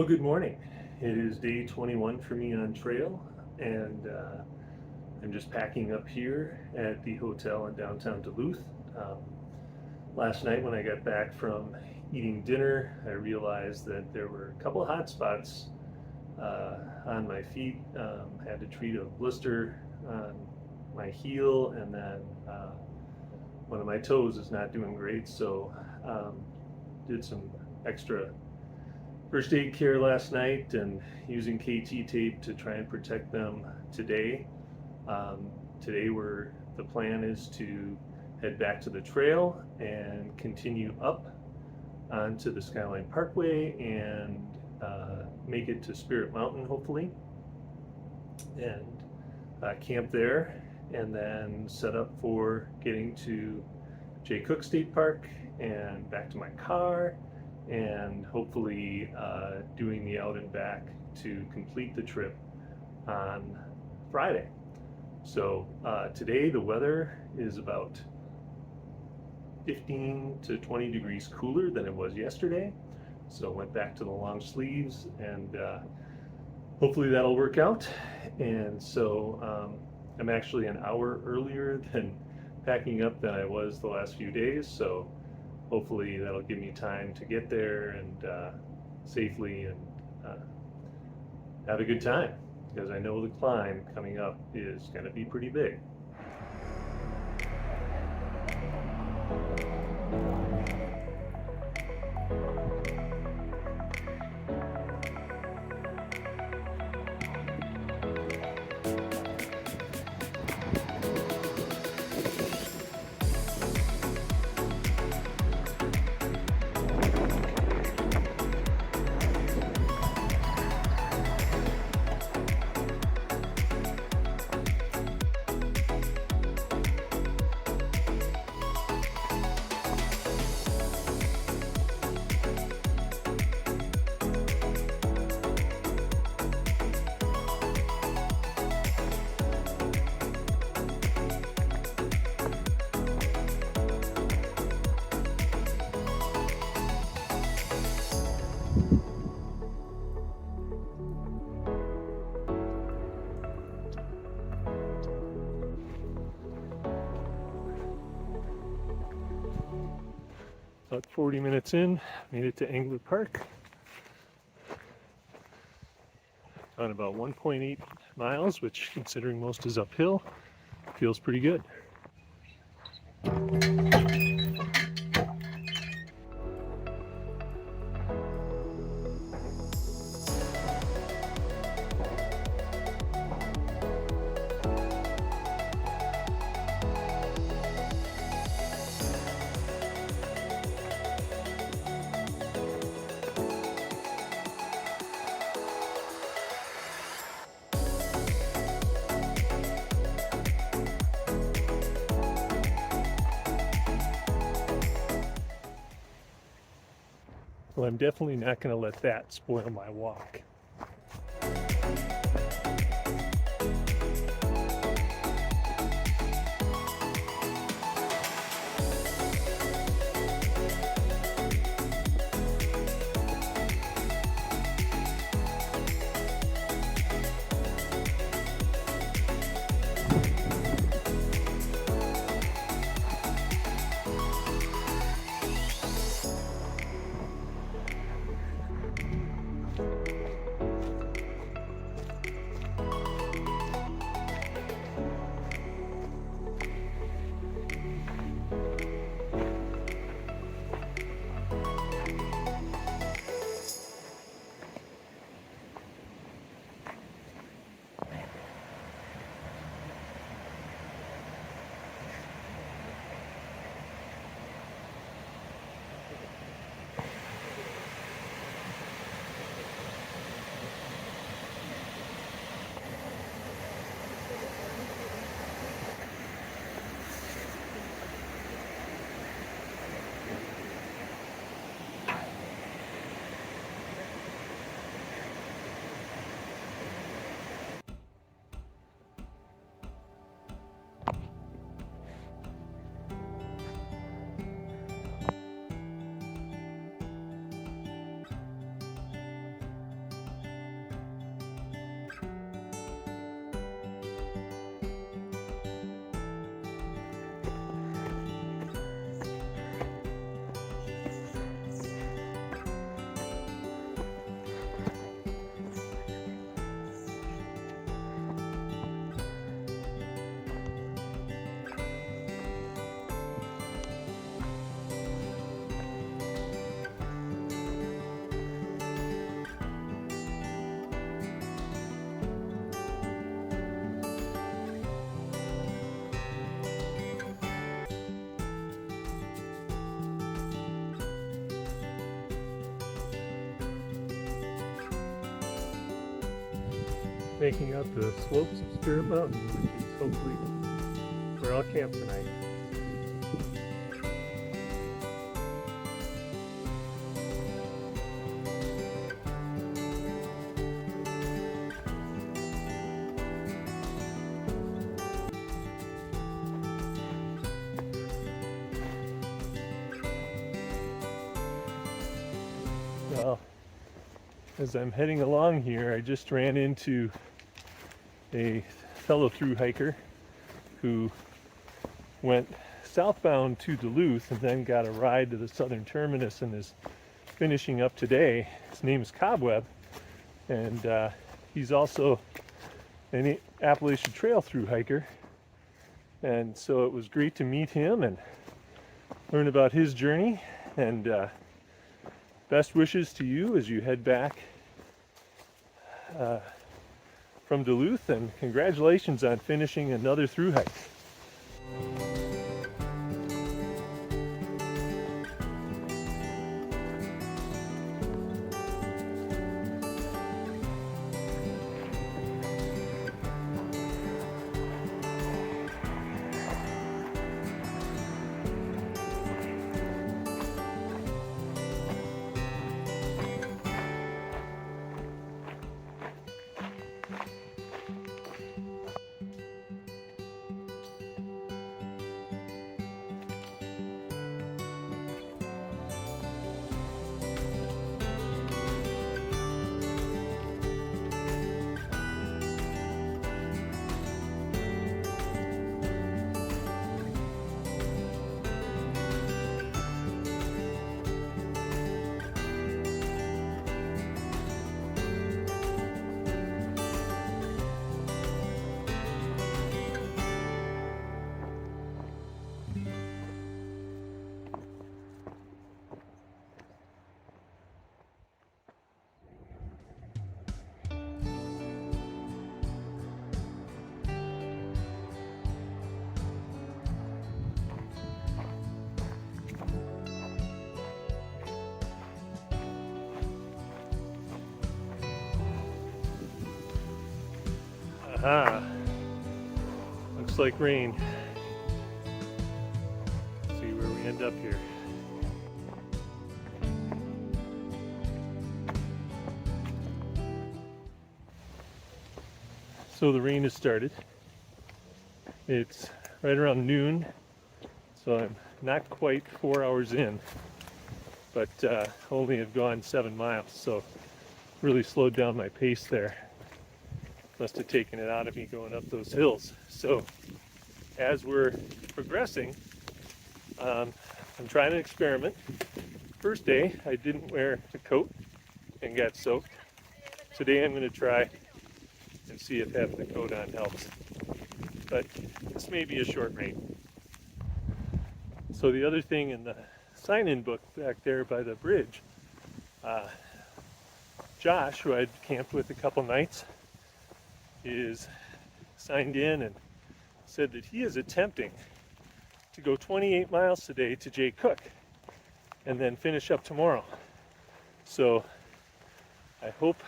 Well, good morning. It is day 21 for me on trail, and I'm just packing up here at the hotel in downtown Duluth. Um, Last night when I got back from eating dinner, I realized that there were a couple of hot spots on my feet. Had to treat a blister on my heel, and then one of my toes is not doing great, so did some extra first aid care last night and using KT tape to try and protect them today. Today the plan is to head back to the trail and continue up onto the Skyline Parkway and make it to Spirit Mountain hopefully, and camp there, and then set up for getting to Jay Cook State Park and back to my car, and hopefully doing the out and back to complete the trip on Friday. So today the weather is about 15 to 20 degrees cooler than it was yesterday. So went back to the long sleeves, and hopefully that'll work out. And so I'm actually an hour earlier than packing up than I was the last few days. So hopefully that'll give me time to get there and safely and have a good time, because I know the climb coming up is going to be pretty big. About 40 minutes in, made it to Engler Park. On about 1.8 miles, which, considering most is uphill, feels pretty good. Well, I'm definitely not going to let that spoil my walk. making up the slopes of Spirit Mountain, which is hopefully where I'll camp tonight. Well, as I'm heading along here, I just ran into a fellow thru hiker who went southbound to Duluth and then got a ride to the Southern Terminus and is finishing up today. His name is Cobweb, and he's also an Appalachian Trail thru hiker. And so it was great to meet him and learn about his journey, and best wishes to you as you head back from Duluth, and congratulations on finishing another thru hike. Aha, looks like rain. Let's see where we end up here. So the rain has started. It's right around noon, so I'm not quite 4 hours in, but only have gone 7 miles, so really slowed down my pace there. Must have taken it out of me going up those hills. So as we're progressing, I'm trying an experiment. First day I didn't wear a coat and got soaked. Today I'm going to try and see if having the coat on helps. But this may be a short rain. So the other thing in the sign-in book back there by the bridge, Josh, who I'd camped with a couple nights, is signed in and said that he is attempting to go 28 miles today to Jay Cook and then finish up tomorrow. So I hope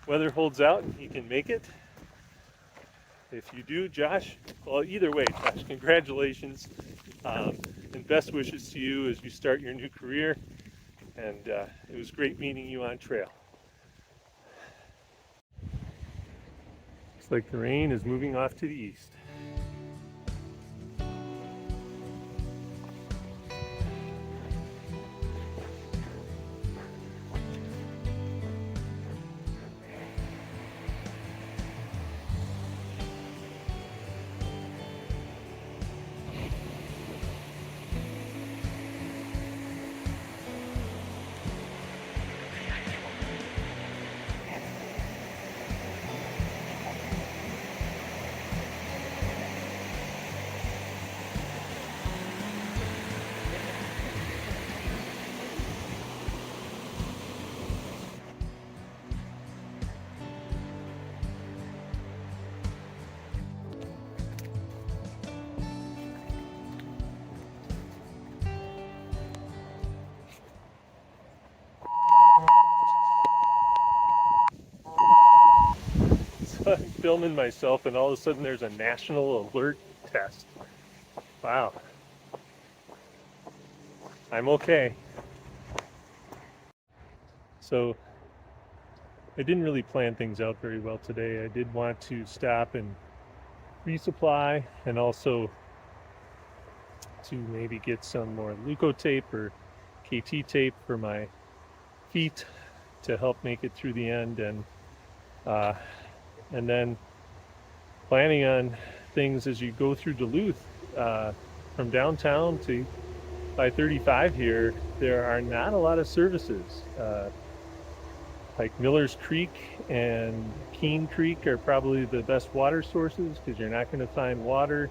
weather holds out and he can make it. If you do, Josh, well, either way, Josh, congratulations and best wishes to you as you start your new career. And it was great meeting you on trail. Looks like the rain is moving off to the east. filming myself, and all of a sudden there's a national alert test. Wow. I'm okay. So I didn't really plan things out very well today. I did want to stop and resupply, and also to maybe get some more leukotape or KT tape for my feet to help make it through the end, and then planning on things as you go through Duluth, from downtown to I-35 here. There are not a lot of services. Like Miller's Creek and Keene Creek are probably the best water sources, because you're not going to find water,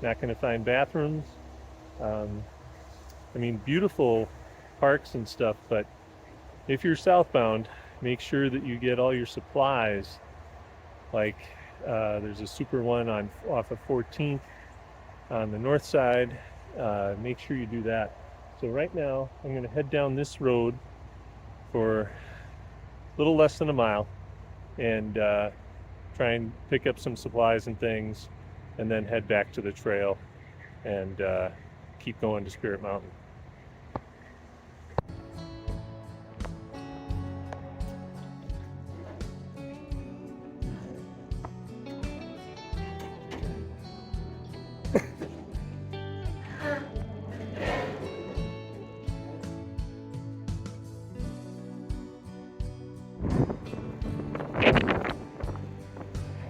not going to find bathrooms. I mean, beautiful parks and stuff, but if you're southbound, make sure that you get all your supplies. Like there's a super one off of 14th on the north side. Make sure you do that. So right now I'm going to head down this road for a little less than a mile, and try and pick up some supplies and things, and then head back to the trail and keep going to Spirit Mountain.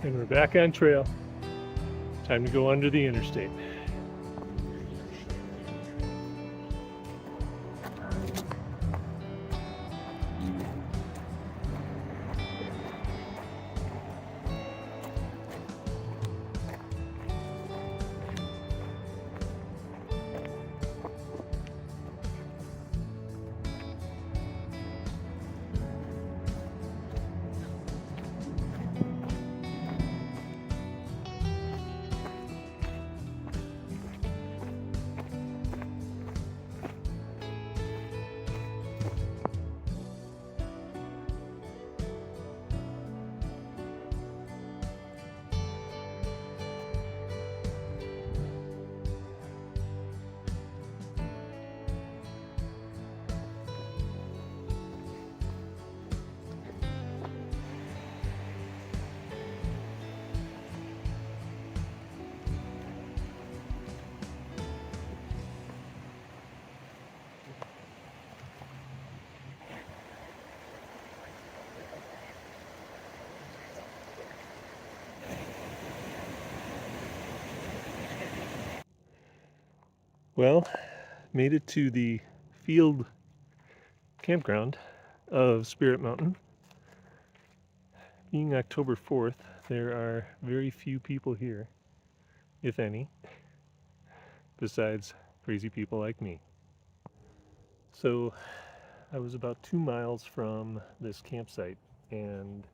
And we're back on trail. Time to go under the interstate. Well, made it to the field campground of Spirit Mountain. Being October 4th, there are very few people here, if any, besides crazy people like me. So I was about 2 miles from this campsite, and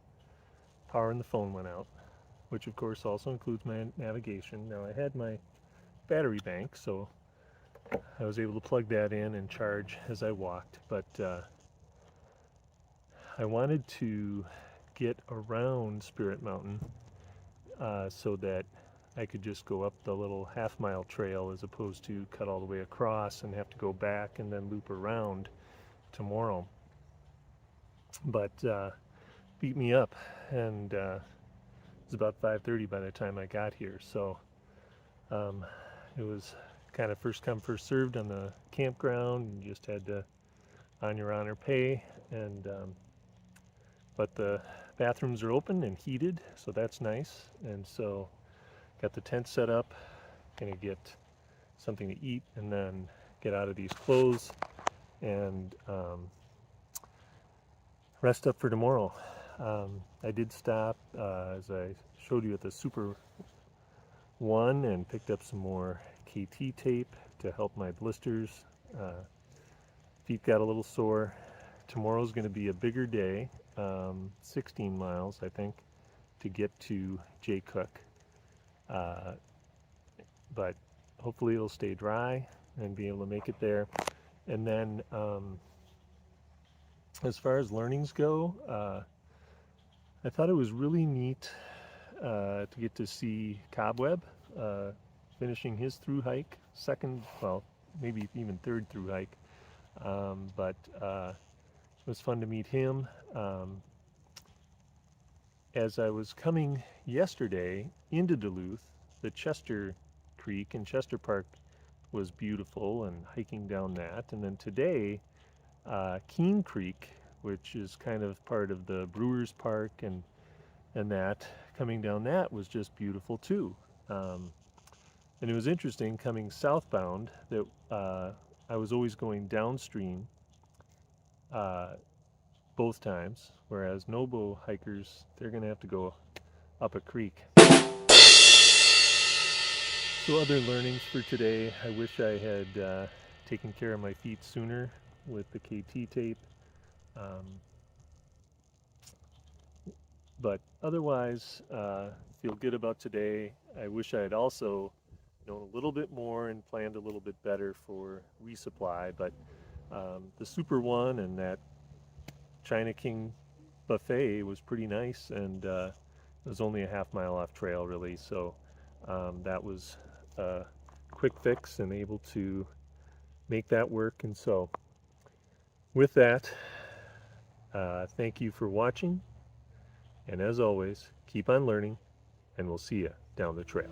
power in the phone went out, which of course also includes my navigation. Now I had my battery bank, so I was able to plug that in and charge as I walked, but I wanted to get around Spirit Mountain so that I could just go up the little half-mile trail, as opposed to cut all the way across and have to go back and then loop around tomorrow. But beat me up, and it was about 5:30 by the time I got here, so it was kind of first come first served on the campground. You just had to on your honor pay, and but the bathrooms are open and heated, so that's nice. And so got the tent set up, gonna get something to eat, and then get out of these clothes and rest up for tomorrow. I did stop, as I showed you, at the Super One, and picked up some more KT tape to help my blisters. Feet got a little sore. Tomorrow's going to be a bigger day, 16 miles I think, to get to Jay Cook, but hopefully it'll stay dry and be able to make it there. And then as far as learnings go, I thought it was really neat to get to see Cobweb finishing his through hike, second, well, maybe even third through hike. But it was fun to meet him. As I was coming yesterday into Duluth, the Chester Creek and Chester Park was beautiful, and hiking down that. And then today, Keene Creek, which is kind of part of the Brewer Park, and that, coming down that was just beautiful too. And it was interesting coming southbound that I was always going downstream both times, whereas Nobo hikers, they're going to have to go up a creek. So other learnings for today, I wish I had taken care of my feet sooner with the KT tape. But otherwise, feel good about today. I wish I had also known a little bit more and planned a little bit better for resupply, but the Super One and that China King buffet was pretty nice, and it was only a half-mile off trail really, so that was a quick fix and able to make that work. And so with that, thank you for watching, and as always, keep on learning, and we'll see you down the trail.